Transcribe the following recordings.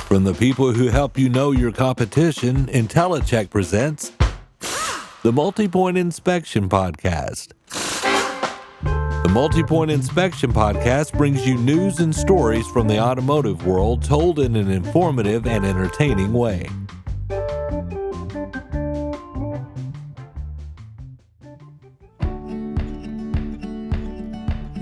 From the people who help you know your competition, InteliChek presents the Multi-Point Inspection Podcast. The Multi-Point Inspection Podcast brings you news and stories from the automotive world told in an informative and entertaining way.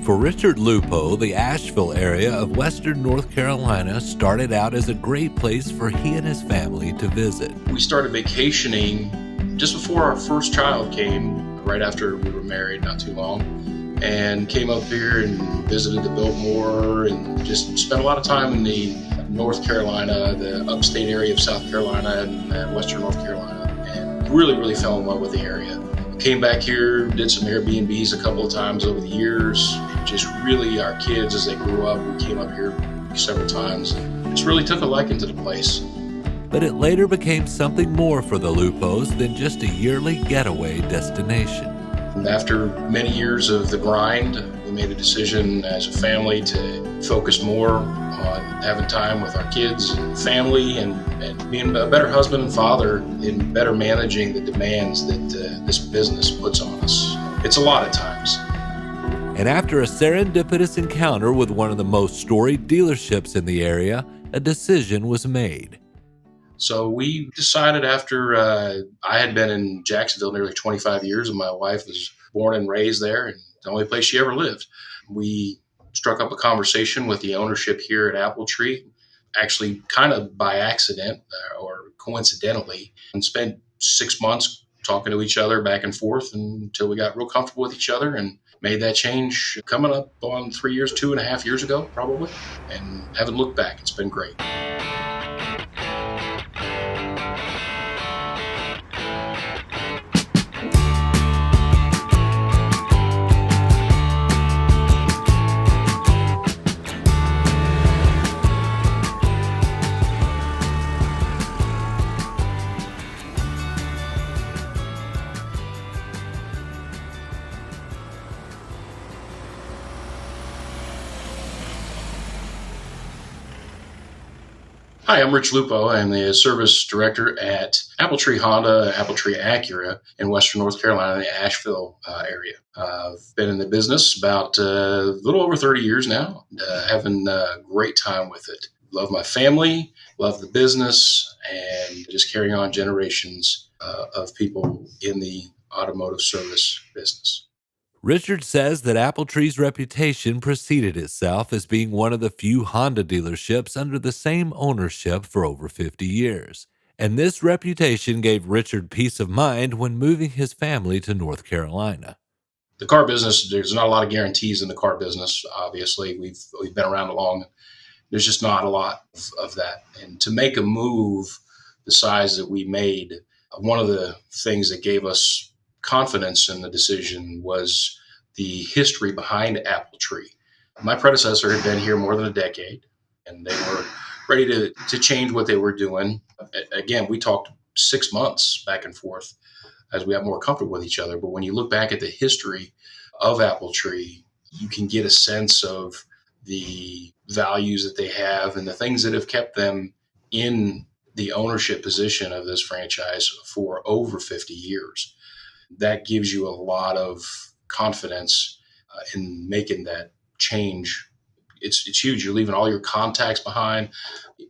For Richard Lupo, the Asheville area of western North Carolina started out as a great place for he and his family to visit. We started vacationing just before our first child came, right after we were married, not too long, and came up here and visited the Biltmore and just spent a lot of time in the North Carolina, the upstate area of South Carolina and western North Carolina, and really fell in love with the area. Came back here, did some Airbnbs a couple of times over the years. Just really, our kids, as they grew up, we came up here several times. Just really took a liking to the place. But it later became something more for the Lupos than just a yearly getaway destination. And after many years of the grind, we made a decision as a family to focus more on having time with our kids and family and being a better husband and father and better managing the demands that this business puts on us. It's a lot of times. And after a serendipitous encounter with one of the most storied dealerships in the area, a decision was made. So we decided after I had been in Jacksonville nearly 25 years and my wife was born and raised there and the only place she ever lived. We struck up a conversation with the ownership here at Appletree, actually kind of by accident or coincidentally, and spent 6 months talking to each other back and forth until we got real comfortable with each other and made that change coming up on 3 years, 2.5 years ago, probably, and haven't looked back. It's been great. Hi, I'm Rich Lupo. I'm the service director at Appletree Honda, Appletree Acura in western North Carolina, the Asheville area. I've been in the business about a little over 30 years now, having a great time with it. Love my family, love the business, and just carrying on generations of people in the automotive service business. Richard says that Appletree's reputation preceded itself as being one of the few Honda dealerships under the same ownership for over 50 years. And this reputation gave Richard peace of mind when moving his family to North Carolina. The car business, there's not a lot of guarantees in the car business, obviously. We've been around long. There's just not a lot of that. And to make a move the size that we made, one of the things that gave us confidence in the decision was the history behind Appletree. My predecessor had been here more than a decade, and they were ready to change what they were doing. Again, we talked 6 months back and forth as we got more comfortable with each other. But when you look back at the history of Appletree, you can get a sense of the values that they have and the things that have kept them in the ownership position of this franchise for over 50 years. That gives you a lot of confidence in making that change. It's huge. You're leaving all your contacts behind.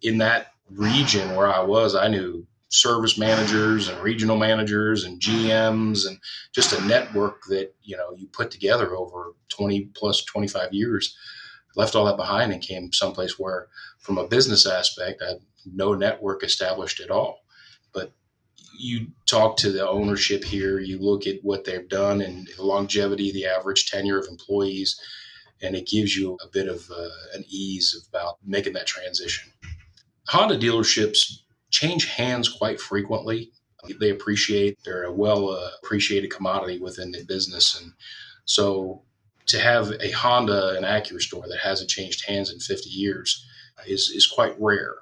In that region where I was, I knew service managers and regional managers and GMs and just a network that, you put together over 20 plus 25 years. Left all that behind and came someplace where, from a business aspect, I had no network established at all. But you talk to the ownership here, you look at what they've done and the longevity, the average tenure of employees, and it gives you a bit of an ease about making that transition. Honda dealerships change hands quite frequently. They're a well appreciated commodity within the business. And so to have a Honda and Acura store that hasn't changed hands in 50 years is quite rare.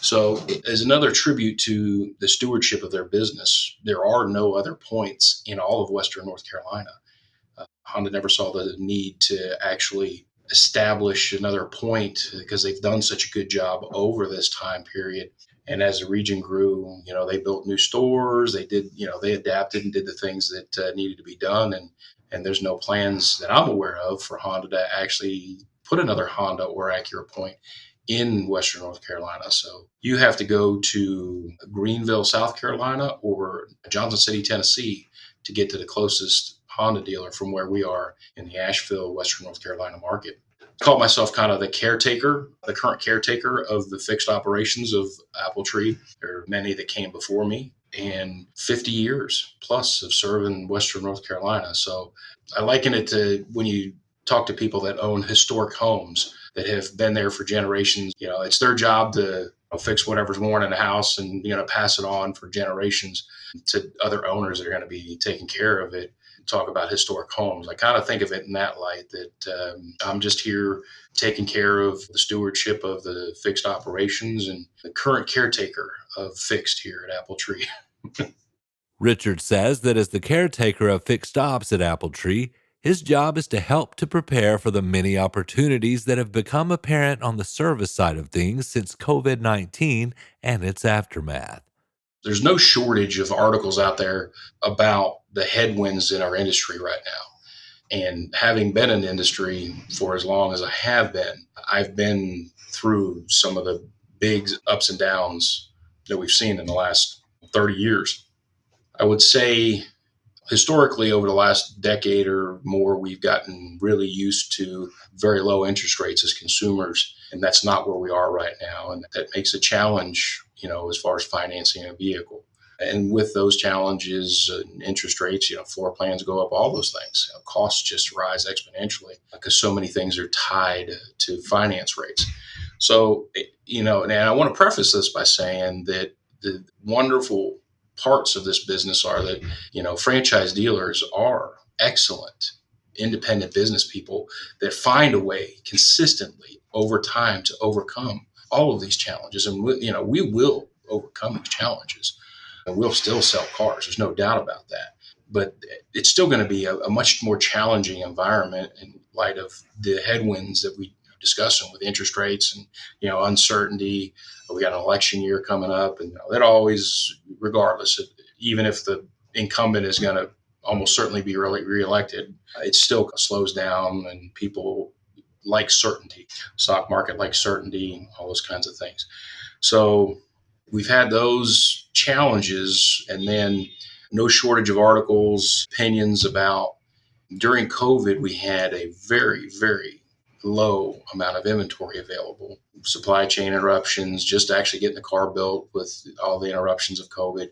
So as another tribute to the stewardship of their business, there are no other points in all of western North Carolina. Honda never saw the need to actually establish another point because they've done such a good job over this time period. And as the region grew, they built new stores. They did, they adapted and did the things that needed to be done. And there's no plans that I'm aware of for Honda to actually put another Honda or Acura point in Western North Carolina. So you have to go to Greenville, South Carolina, or Johnson City, Tennessee, to get to the closest Honda dealer from where we are in the Asheville, Western North Carolina market. I call myself kind of the current caretaker of the fixed operations of Appletree. There are many that came before me, and 50 years plus of serving Western North Carolina. So I liken it to when you talk to people that own historic homes that have been there for generations. It's their job to fix whatever's worn in the house and pass it on for generations to other owners that are going to be taking care of it. Talk about historic homes. I kind of think of it in that light, that I'm just here taking care of the stewardship of the fixed operations and the current caretaker of fixed here at Appletree. Richard says that as the caretaker of fixed ops at Appletree, his job is to help to prepare for the many opportunities that have become apparent on the service side of things since COVID-19 and its aftermath. There's no shortage of articles out there about the headwinds in our industry right now. And having been in the industry for as long as I have been, I've been through some of the big ups and downs that we've seen in the last 30 years. I would say historically, over the last decade or more, we've gotten really used to very low interest rates as consumers, and that's not where we are right now. And that makes a challenge, as far as financing a vehicle. And with those challenges, interest rates, floor plans go up, all those things. Costs just rise exponentially because so many things are tied to finance rates. So, and I want to preface this by saying that the wonderful parts of this business are that, franchise dealers are excellent independent business people that find a way consistently over time to overcome all of these challenges. And we will overcome these challenges and we'll still sell cars. There's no doubt about that. But it's still going to be a much more challenging environment in light of the headwinds that we discussing with interest rates and, uncertainty. We got an election year coming up, and that always, regardless, even if the incumbent is going to almost certainly be reelected, it still slows down, and people like certainty. Stock market likes certainty, all those kinds of things. So we've had those challenges, and then no shortage of articles, opinions about. During COVID, we had a very, very low amount of inventory available. Supply chain interruptions, just actually getting the car built with all the interruptions of COVID.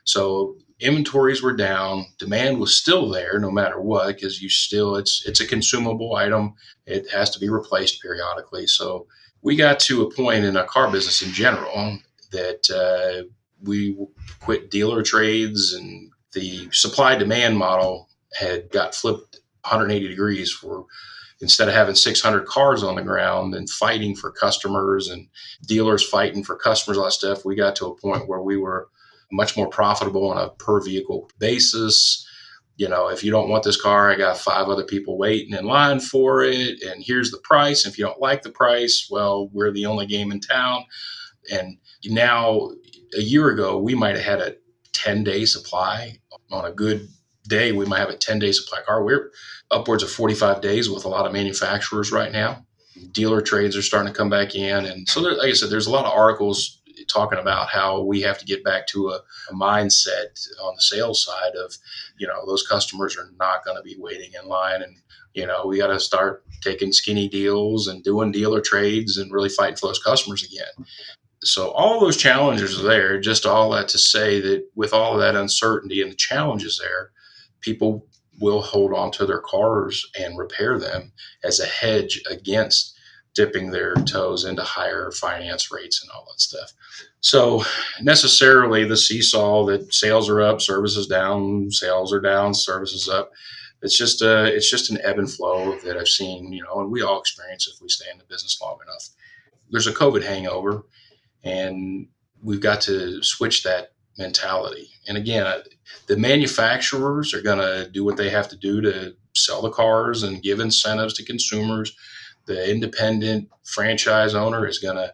So inventories were down. Demand was still there no matter what, because it's a consumable item. It has to be replaced periodically. So we got to a point in our car business in general that we quit dealer trades, and the supply demand model had got flipped 180 degrees. For instead of having 600 cars on the ground and fighting for customers and dealers fighting for customers, all that stuff, we got to a point where we were much more profitable on a per vehicle basis. If you don't want this car, I got 5 other people waiting in line for it, and here's the price. If you don't like the price, well, we're the only game in town. And now, a year ago, we might have had a 10-day supply. On a good day, we might have a 10-day supply car. We're upwards of 45 days with a lot of manufacturers right now. Dealer trades are starting to come back in. And so, like I said, there's a lot of articles talking about how we have to get back to a mindset on the sales side of, those customers are not going to be waiting in line. And, we got to start taking skinny deals and doing dealer trades and really fighting for those customers again. So all those challenges are there. Just all that to say that with all of that uncertainty and the challenges there, people will hold on to their cars and repair them as a hedge against dipping their toes into higher finance rates and all that stuff. So necessarily the seesaw that sales are up, services down, sales are down, services up. It's just an ebb and flow that I've seen, and we all experience if we stay in the business long enough. There's a COVID hangover, and we've got to switch that mentality. And again, the manufacturers are going to do what they have to do to sell the cars and give incentives to consumers. The independent franchise owner is going to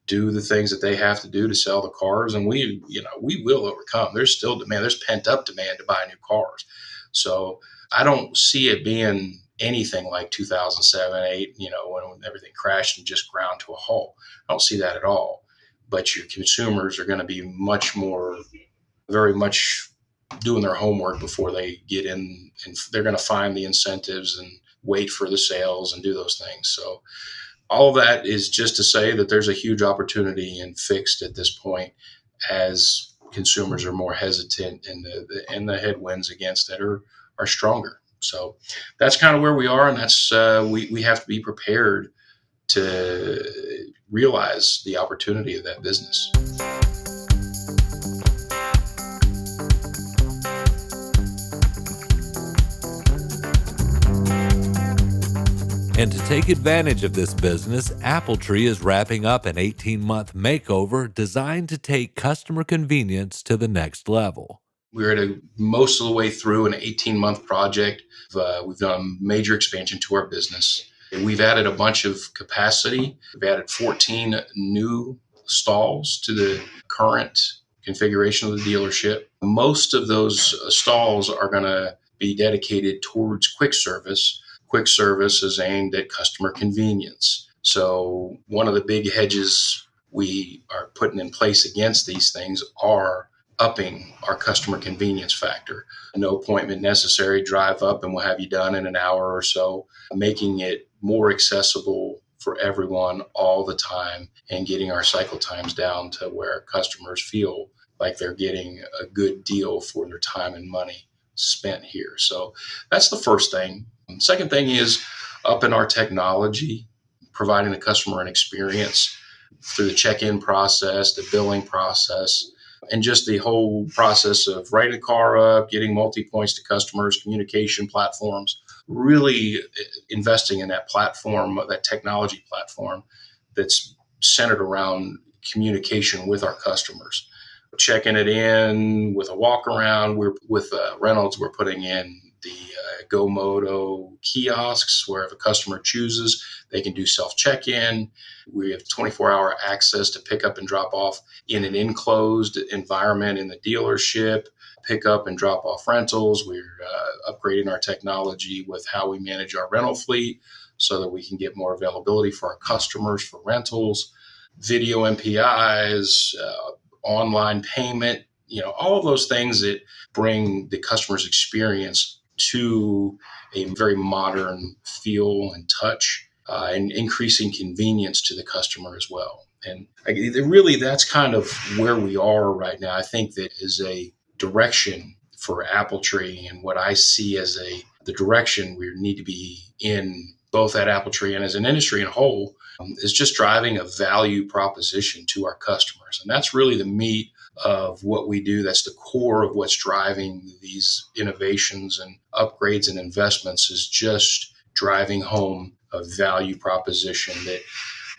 do the things that they have to do to sell the cars, and we will overcome. There's still demand. There's pent up demand to buy new cars. So I don't see it being anything like 2007, 8, when everything crashed and just ground to a halt. I don't see that at all. But your consumers are going to be very much doing their homework before they get in, and they're going to find the incentives and wait for the sales and do those things. So all of that is just to say that there's a huge opportunity in fixed at this point, as consumers are more hesitant and the headwinds against it are stronger. So that's kind of where we are, and that's we have to be prepared to realize the opportunity of that business. And to take advantage of this business, Appletree is wrapping up an 18-month makeover designed to take customer convenience to the next level. We're most of the way through an 18-month project. We've done a major expansion to our business. We've added a bunch of capacity. We've added 14 new stalls to the current configuration of the dealership. Most of those stalls are going to be dedicated towards quick service. Quick service is aimed at customer convenience. So one of the big hedges we are putting in place against these things are upping our customer convenience factor. No appointment necessary, drive up and we'll have you done in an hour or so, making it more accessible for everyone all the time and getting our cycle times down to where customers feel like they're getting a good deal for their time and money spent here. So that's the first thing. Second thing is upping our technology, providing the customer an experience through the check-in process, the billing process, and just the whole process of writing the car up, getting multi-points to customers, communication platforms, really investing in that platform, that technology platform that's centered around communication with our customers. Checking it in with a walk around. With Reynolds, we're putting in the GoMoto kiosks where if a customer chooses, they can do self-check-in. We have 24-hour access to pick up and drop off in an enclosed environment in the dealership, pick up and drop off rentals. We're upgrading our technology with how we manage our rental fleet so that we can get more availability for our customers for rentals, video MPIs, online payment, all of those things that bring the customer's experience to a very modern feel and touch, and increasing convenience to the customer as well. And really, that's kind of where we are right now. I think that is a direction for Appletree, and what I see as the direction we need to be in, both at Appletree and as an industry in a whole, is just driving a value proposition to our customers. And that's really the meat of what we do. That's the core of what's driving these innovations and upgrades and investments, is just driving home a value proposition that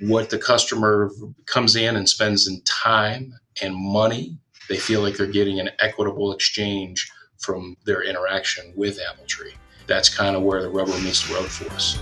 what the customer comes in and spends in time and money, they feel like they're getting an equitable exchange from their interaction with Appletree. That's kind of where the rubber meets the road for us.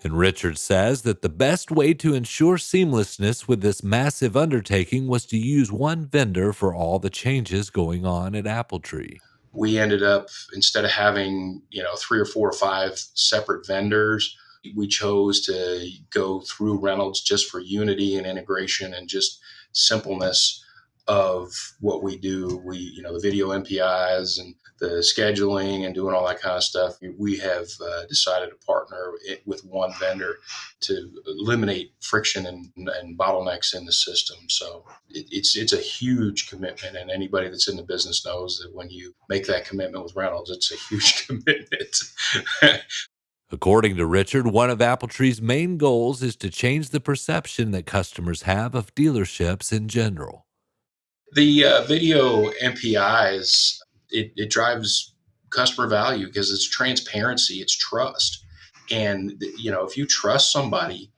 And Richard says that the best way to ensure seamlessness with this massive undertaking was to use one vendor for all the changes going on at Appletree. We ended up, instead of having, 3 or 4 or 5 separate vendors, we chose to go through Reynolds just for unity and integration and just simpleness of what we do. The video MPIs and the scheduling and doing all that kind of stuff. We have decided to partner with one vendor to eliminate friction and bottlenecks in the system. So it's a huge commitment, and anybody that's in the business knows that when you make that commitment with Reynolds, it's a huge commitment. According to Richard, one of Appletree's main goals is to change the perception that customers have of dealerships in general. The video MPIs, it drives customer value because it's transparency, it's trust. And, if you trust somebody,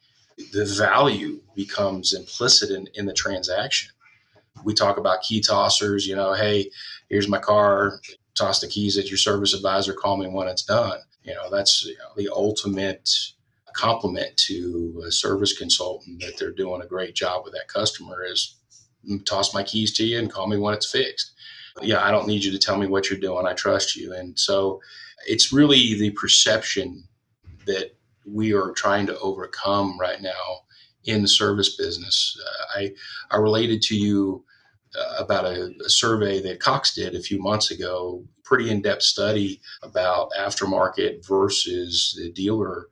the value becomes implicit in the transaction. We talk about key tossers, hey, here's my car. toss the keys at your service advisor, call me when it's done. That's the ultimate compliment to a service consultant, that they're doing a great job with that customer, is toss my keys to you and call me when it's fixed. Yeah, I don't need you to tell me what you're doing. I trust you. And so it's really the perception that we are trying to overcome right now in the service business. I related to you about a survey that Cox did a few months ago, pretty in-depth study about aftermarket versus the dealer.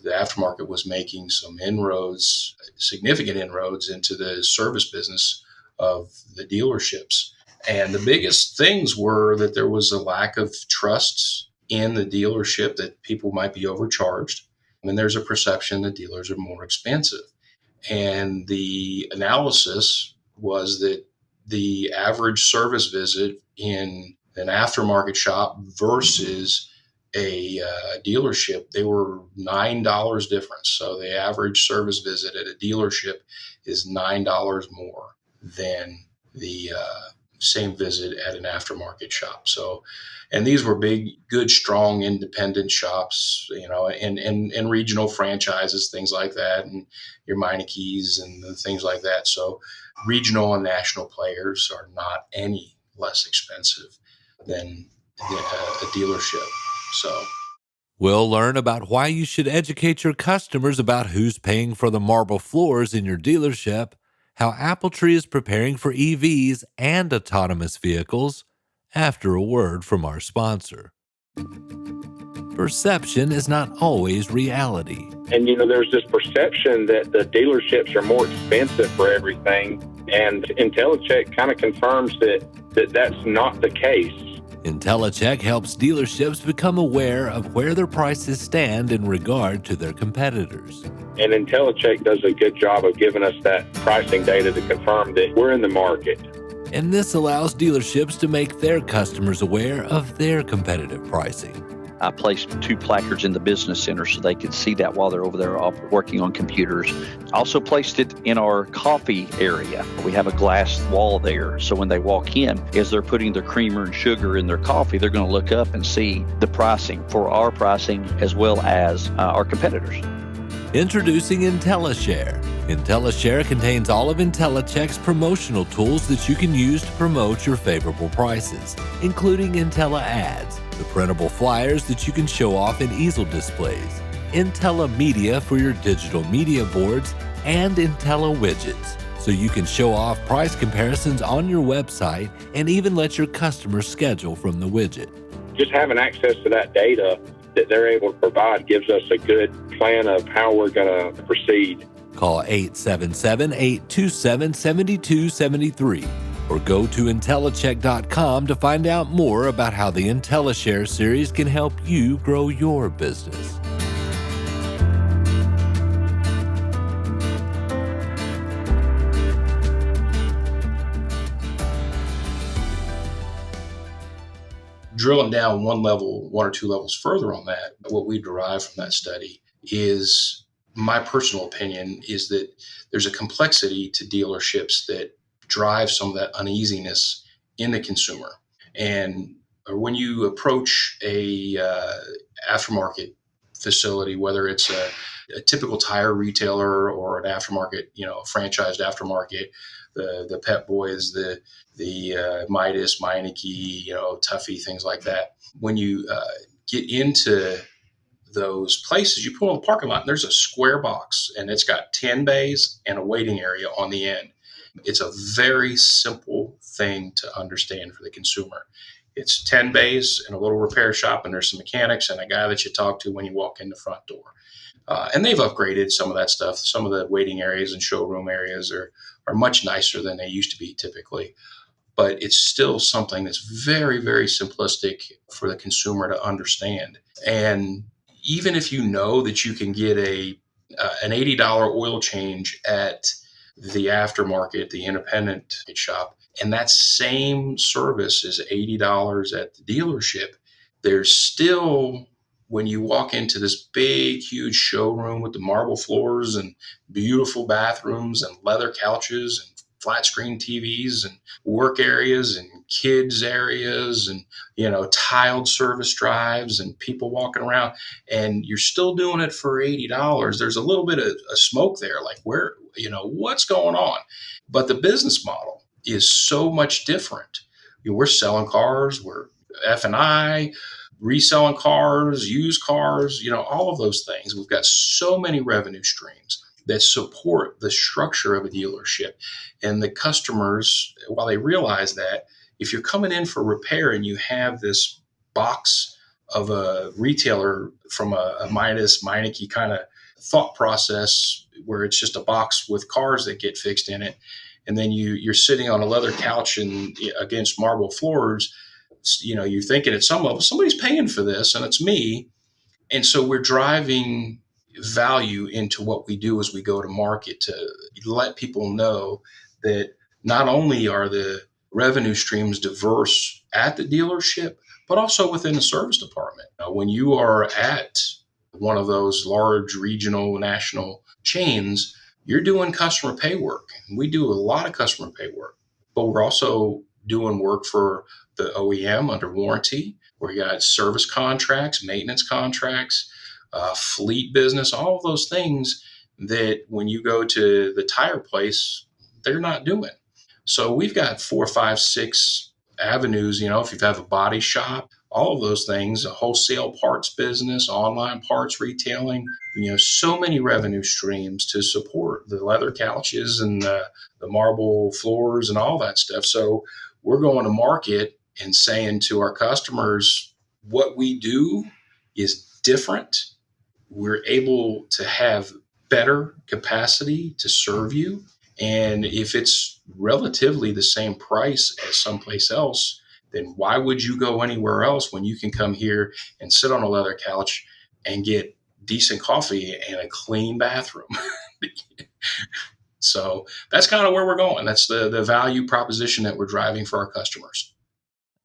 The aftermarket was making some inroads, significant inroads into the service business of the dealerships. And the biggest things were that there was a lack of trust in the dealership, that people might be overcharged. And there's a perception that dealers are more expensive. And the analysis was that the average service visit in an aftermarket shop versus a dealership, they were $9 difference. So the average service visit at a dealership is $9 more than the same visit at an aftermarket shop. So, and these were big, good, strong, independent shops, and regional franchises, things like that, and your Meinekes and things like that. So regional and national players are not any less expensive than a dealership. So We'll learn about why you should educate your customers about who's paying for the marble floors in your dealership, how Appletree is preparing for EVs and autonomous vehicles, after a word from our sponsor. Perception is not always reality. And, there's this perception that the dealerships are more expensive for everything. And InteliChek kind of confirms that that's not the case. InteliChek helps dealerships become aware of where their prices stand in regard to their competitors. And InteliChek does a good job of giving us that pricing data to confirm that we're in the market. And this allows dealerships to make their customers aware of their competitive pricing. I placed 2 placards in the business center so they could see that while they're over there working on computers. Also placed it in our coffee area. We have a glass wall there, so when they walk in, as they're putting their creamer and sugar in their coffee, they're going to look up and see the pricing for our pricing as well as our competitors. Introducing InteliShare. InteliShare contains all of InteliChek's promotional tools that you can use to promote your favorable prices, including InteliAds, the printable flyers that you can show off in easel displays, InteliMedia for your digital media boards, and InteliWidgets, so you can show off price comparisons on your website and even let your customers schedule from the widget. Just having access to that data that they're able to provide gives us a good plan of how we're going to proceed. Call 877-827-7273 or go to InteliChek.com to find out more about how the InteliShare Series can help you grow your business. drilling down one or two levels further on that, what we derive from that study is, my personal opinion is that there's a complexity to dealerships that drive some of that uneasiness in the consumer. And when you approach a aftermarket facility, whether it's a typical tire retailer or an aftermarket, franchised aftermarket, the Pep Boys, the Midas, Meineke, Tuffy, things like that. When you get into those places, you pull in the parking lot and there's a square box and it's got 10 bays and a waiting area on the end. It's a very simple thing to understand for the consumer. It's 10 bays and a little repair shop, and there's some mechanics and a guy that you talk to when you walk in the front door. And they've upgraded some of that stuff. Some of the waiting areas and showroom areas are much nicer than they used to be typically. But it's still something that's very, very simplistic for the consumer to understand. And even if you know that you can get an $80 oil change at the aftermarket, the independent shop, and that same service is $80 at the dealership, there's still, when you walk into this big, huge showroom with the marble floors and beautiful bathrooms and leather couches and flat screen TVs and work areas and kids areas and, tiled service drives and people walking around, and you're still doing it for $80. There's a little bit of smoke there. Like, what's going on? But the business model is so much different. We're selling cars, we're F&I, reselling cars, used cars, all of those things. We've got so many revenue streams that support the structure of a dealership. And the customers, while they realize that, if you're coming in for repair and you have this box of a retailer from a Meineke kind of thought process where it's just a box with cars that get fixed in it, and then you're sitting on a leather couch and against marble floors, you're thinking at some level, somebody's paying for this and it's me. And so we're driving value into what we do as we go to market to let people know that not only are the revenue streams diverse at the dealership, but also within the service department. When you are at one of those large regional, national chains, you're doing customer pay work. We do a lot of customer pay work, but we're also doing work for the OEM under warranty. We got service contracts, maintenance contracts, fleet business, all of those things that when you go to the tire place, they're not doing. So we've got 4, 5, 6 avenues, if you have a body shop, all of those things, a wholesale parts business, online parts retailing, so many revenue streams to support the leather couches and the marble floors and all that stuff. So we're going to market and saying to our customers, what we do is different. We're able to have better capacity to serve you. And if it's relatively the same price as someplace else, then why would you go anywhere else when you can come here and sit on a leather couch and get decent coffee and a clean bathroom? So that's kind of where we're going. That's the value proposition that we're driving for our customers.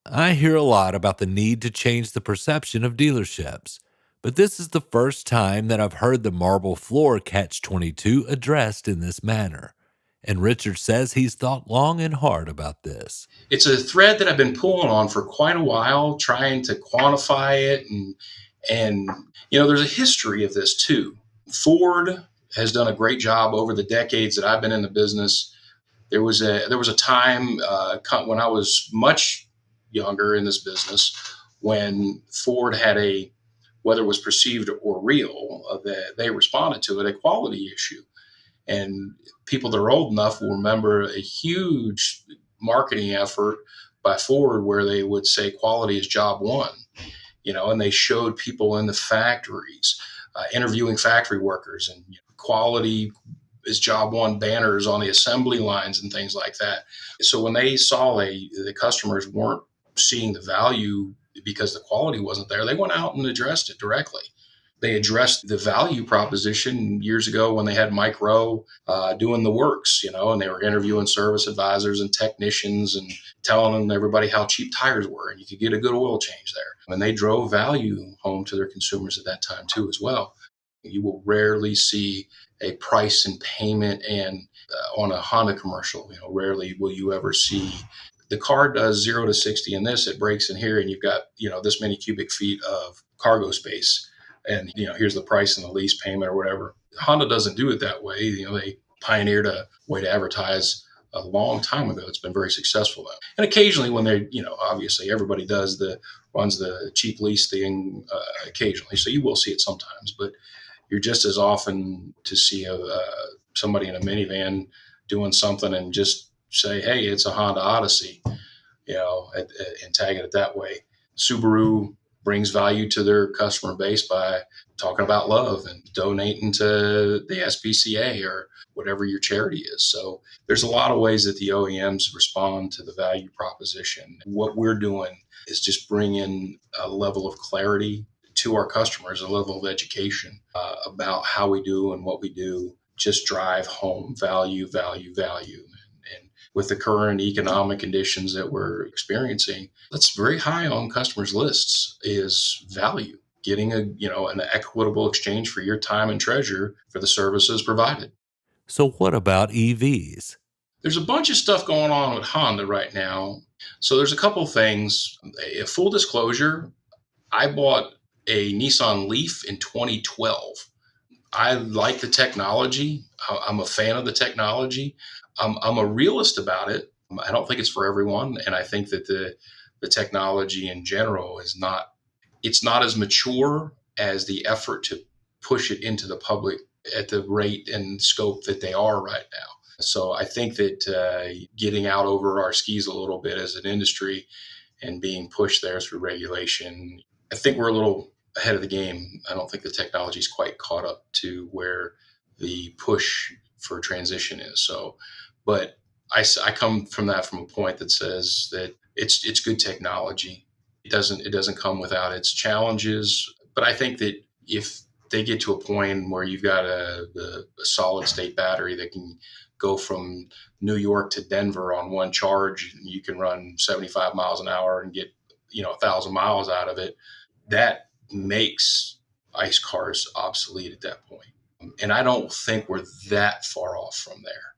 I hear a lot about the need to change the perception of dealerships, but this is the first time that I've heard the marble floor catch-22 addressed in this manner. And Richard says he's thought long and hard about this. It's a thread that I've been pulling on for quite a while, trying to quantify it. And there's a history of this too. Ford has done a great job over the decades that I've been in the business. There was a time when I was much younger in this business when Ford had whether it was perceived or real, that they responded to it, a quality issue. And people that are old enough will remember a huge marketing effort by Ford where they would say quality is job one, and they showed people in the factories interviewing factory workers, and quality is job one banners on the assembly lines and things like that. So when they saw the customers weren't seeing the value because the quality wasn't there, they went out and addressed it directly. They addressed the value proposition years ago when they had Mike Rowe doing the works, and they were interviewing service advisors and technicians and telling everybody how cheap tires were and you could get a good oil change there. And they drove value home to their consumers at that time too as well. You will rarely see a price and payment and on a Honda commercial, rarely will you ever see the car does 0 to 60 in this, it breaks in here and you've got, this many cubic feet of cargo space. And, here's the price and the lease payment or whatever. Honda doesn't do it that way. They pioneered a way to advertise a long time ago. It's been very successful though. And occasionally when they're, obviously everybody runs the cheap lease thing occasionally. So you will see it sometimes, but you're just as often to see somebody in a minivan doing something and just say, hey, it's a Honda Odyssey, and tag it that way. Subaru brings value to their customer base by talking about love and donating to the SPCA or whatever your charity is. So there's a lot of ways that the OEMs respond to the value proposition. What we're doing is just bringing a level of clarity to our customers, a level of education about how we do and what we do, just drive home value. And with the current economic conditions that we're experiencing, that's very high on customers' lists is value, getting an equitable exchange for your time and treasure for the services provided. So what about EVs? There's a bunch of stuff going on with Honda right now. So there's a couple of things. A full disclosure, I bought a Nissan Leaf in 2012. I like the technology. I'm a fan of the technology. I'm a realist about it. I don't think it's for everyone, and I think that the technology in general is not. It's not as mature as the effort to push it into the public at the rate and scope that they are right now. So I think that getting out over our skis a little bit as an industry and being pushed there through regulation, I think we're a little ahead of the game. I don't think the technology is quite caught up to where the push for transition is. So, but I come from that from a point that says that it's good technology. It doesn't come without its challenges. But I think that if they get to a point where you've got a solid state battery that can go from New York to Denver on one charge, and you can run 75 miles an hour and get 1,000 miles out of it, that makes ICE cars obsolete at that point. And I don't think we're that far off from there.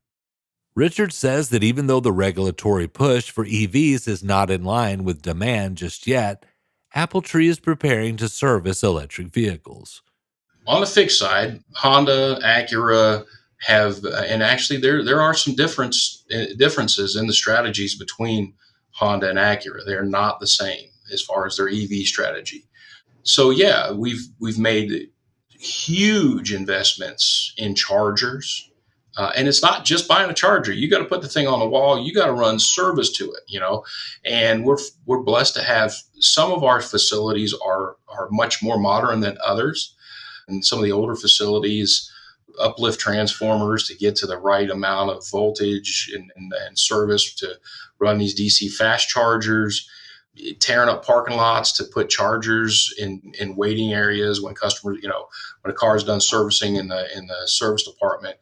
Richard says that even though the regulatory push for EVs is not in line with demand just yet, Appletree is preparing to service electric vehicles. On the fixed side, Honda, Acura have, and actually there are some differences in the strategies between Honda and Acura. They're not the same as far as their EV strategy. So yeah, we've made huge investments in chargers. And it's not just buying a charger. You got to put the thing on the wall. You got to run service to it, And we're blessed to have some of our facilities are much more modern than others, and some of the older facilities uplift transformers to get to the right amount of voltage and service to run these DC fast chargers, tearing up parking lots to put chargers in waiting areas when customers, when a car is done servicing in the service department,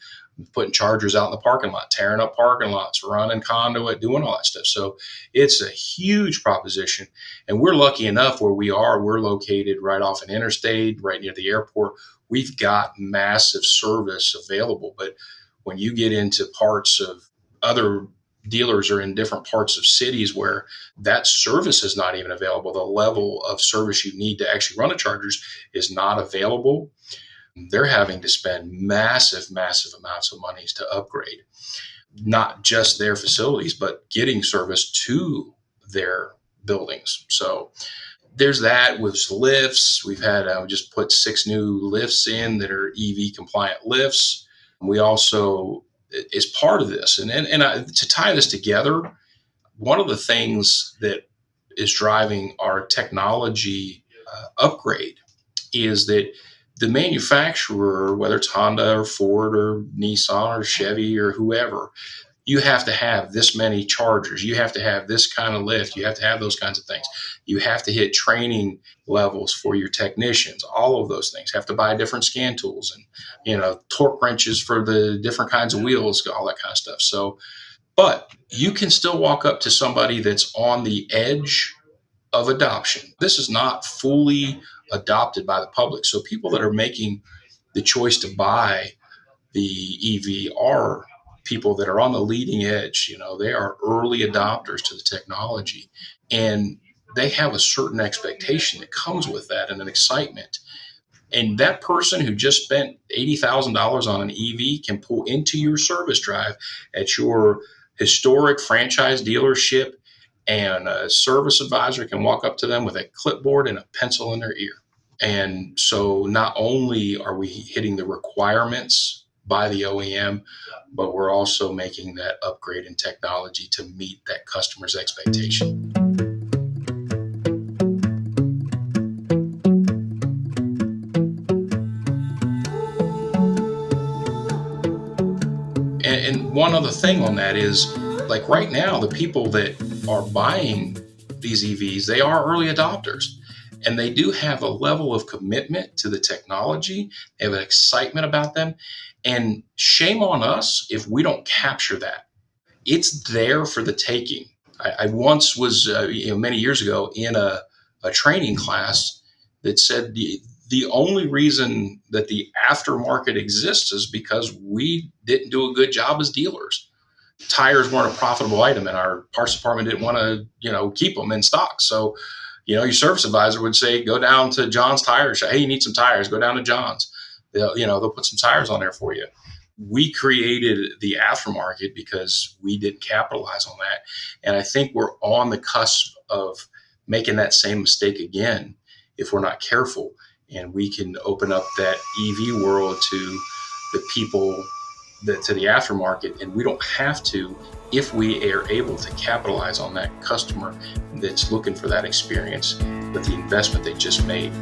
putting chargers out in the parking lot, tearing up parking lots, running conduit, doing all that stuff. So it's a huge proposition. And we're lucky enough where we're located right off an interstate, right near the airport. We've got massive service available. But when you get into parts of other dealers are in different parts of cities where that service is not even available, the level of service you need to actually run a chargers is not available. They're having to spend massive amounts of money to upgrade not just their facilities, but getting service to their buildings. So there's that with lifts. We've had just put 6 new lifts in that are EV compliant lifts. We also, as part of this, and to tie this together, one of the things that is driving our technology upgrade is that the manufacturer, whether it's Honda or Ford or Nissan or Chevy or whoever, you have to have this many chargers. You have to have this kind of lift. You have to have those kinds of things. You have to hit training levels for your technicians. All of those things. Have to buy different scan tools and, torque wrenches for the different kinds of wheels, all that kind of stuff. So, but you can still walk up to somebody that's on the edge of adoption. This is not fully adopted by the public. So people that are making the choice to buy the EV are people that are on the leading edge. They are early adopters to the technology, and they have a certain expectation that comes with that and an excitement. And that person who just spent $80,000 on an EV can pull into your service drive at your historic franchise dealership, and a service advisor can walk up to them with a clipboard and a pencil in their ear. And so not only are we hitting the requirements by the OEM, but we're also making that upgrade in technology to meet that customer's expectation. And one other thing on that is, like right now, the people that are buying these EVs, they are early adopters. And they do have a level of commitment to the technology. They have an excitement about them. And shame on us if we don't capture that. It's there for the taking. I once was, many years ago, in a training class that said the only reason that the aftermarket exists is because we didn't do a good job as dealers. tires weren't a profitable item, and our parts department didn't want to, keep them in stock. So, your service advisor would say, go down to John's Tire Shop. Hey, you need some tires, go down to John's. They'll put some tires on there for you. We created the aftermarket because we didn't capitalize on that. And I think we're on the cusp of making that same mistake again if we're not careful. And we can open up that EV world to the people, to the aftermarket, and we don't have to if we are able to capitalize on that customer that's looking for that experience with the investment they just made.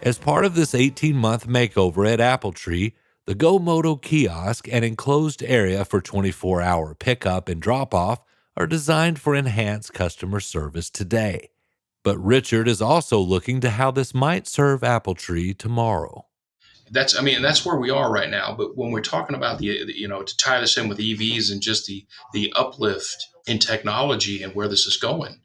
As part of this 18-month makeover at Appletree, the GoMoto kiosk and enclosed area for 24-hour pickup and drop-off are designed for enhanced customer service today. But Richard is also looking to how this might serve Appletree tomorrow. That's where we are right now. But when we're talking about to tie this in with EVs and just the uplift in technology and where this is going,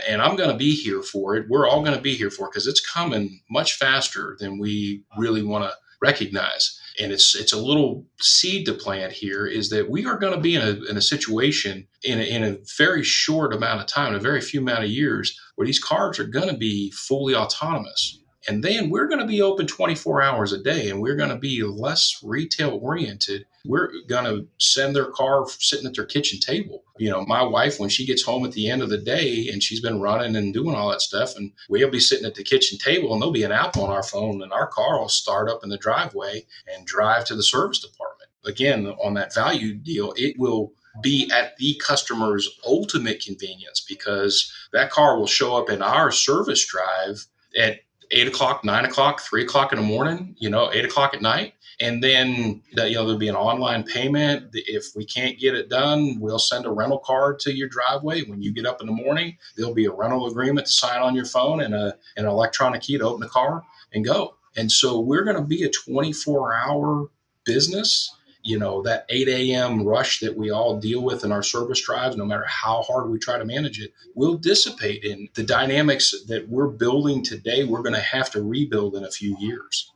and I'm going to be here for it. We're all going to be here for it because it's coming much faster than we really want to recognize. And it's a little seed to plant here is that we are going to be in a situation in a very short amount of time, in a very few amount of years, where these cars are going to be fully autonomous. And then we're going to be open 24 hours a day, and we're going to be less retail oriented. We're going to send their car sitting at their kitchen table. My wife, when she gets home at the end of the day and she's been running and doing all that stuff, and we'll be sitting at the kitchen table and there'll be an app on our phone and our car will start up in the driveway and drive to the service department. Again, on that value deal, it will be at the customer's ultimate convenience because that car will show up in our service drive at 8 o'clock, 9 o'clock, 3 o'clock in the morning, 8 o'clock at night. And then, there'll be an online payment. If we can't get it done, we'll send a rental card to your driveway. When you get up in the morning, there'll be a rental agreement to sign on your phone and an electronic key to open the car and go. And so we're going to be a 24-hour business. That 8 a.m. rush that we all deal with in our service drives, no matter how hard we try to manage it, will dissipate. And the dynamics that we're building today, we're going to have to rebuild in a few years.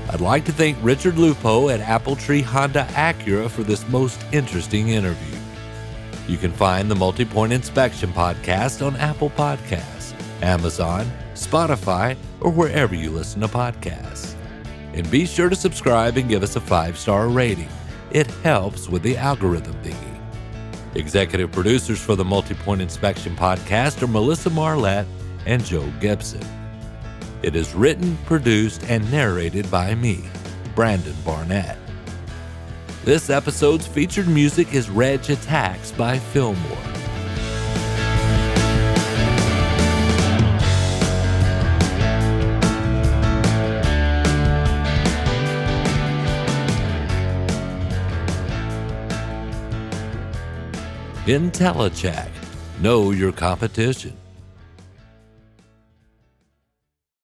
I'd like to thank Richard Lupo at Appletree Honda Acura for this most interesting interview. You can find the Multi-Point Inspection Podcast on Apple Podcasts, Amazon, Spotify, or wherever you listen to podcasts. And be sure to subscribe and give us a 5-star rating. It helps with the algorithm thingy. Executive producers for the Multi-Point Inspection Podcast are Melissa Marlette and Joe Gibson. It is written, produced, and narrated by me, Brandon Barnett. This episode's featured music is Reg Attacks by Fillmore. InteliChek. Know your competition.